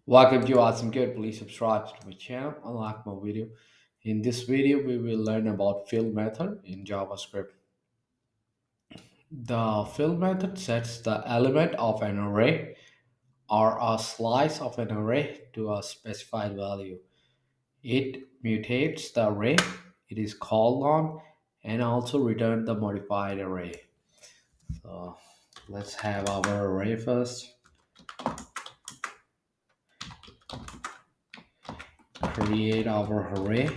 Welcome to Awesome Kid. Please subscribe to my channel and like my video. In this video, we will learn about fill method in JavaScript. The fill method sets the element of an array or a slice of an array to a specified value. It mutates the array it is called on and also return the modified array. So let's have our array first. Create our array.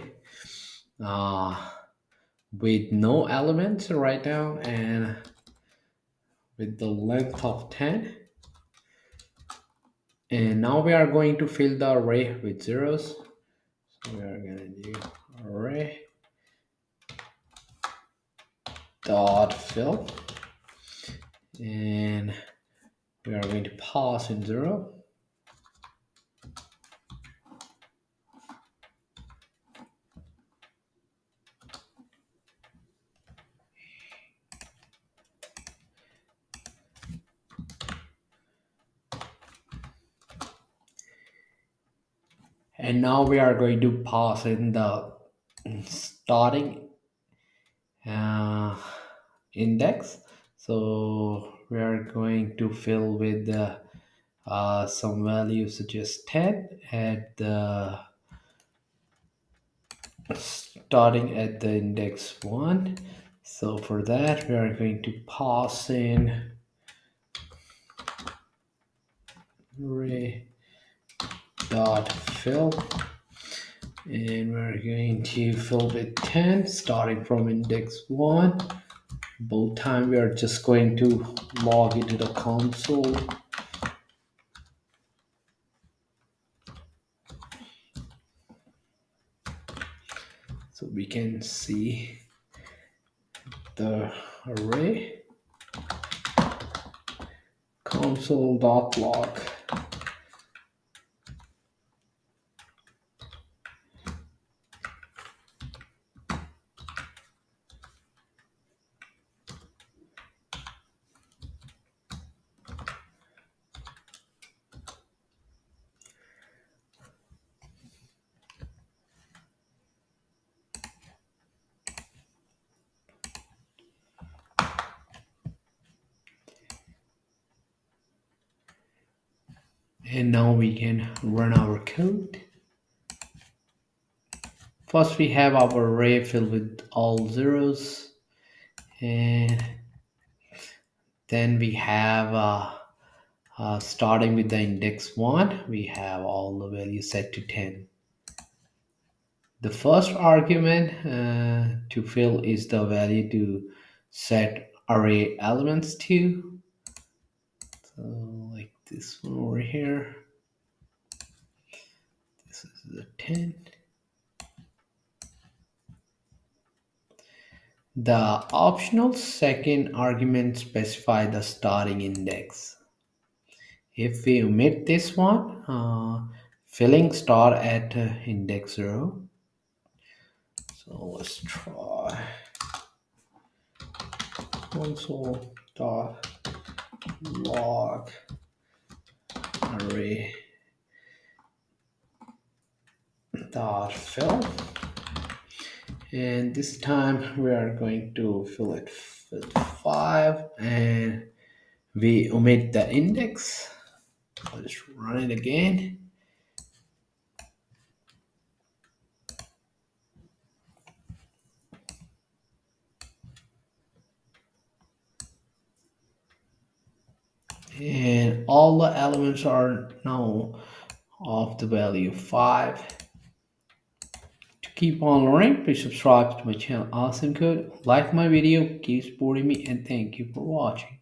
Uh, with no elements right now and with the length of 10, and now we are going to fill the array with zeros. So we are going to do array dot fill, and we are going to pass in 0. And now we are going to pass in the starting uh, index. So we are going to fill with some value such as 10 at the starting at the index 1. So for that we are going to pass in array dot fill, and we're going to fill with 10 starting from index 1. Both time we are just going to log into the console. So we can see the array console.log. And now we can run our code. First we have our array filled with all zeros, and then we have starting with the index 1, we have all the values set to 10. The first argument to fill is the value to set array elements to. So like this one over here, this is the 10. The optional second argument specify the starting index. If we omit this one, filling start at index 0. So let's try console dot log array dot fill, and this time we are going to fill it with 5, and we omit the index. Let's run it again. And all the elements are now of the value 5. To keep on learning, please subscribe to my channel Awesome Code, like my video, keep supporting me, and thank you for watching.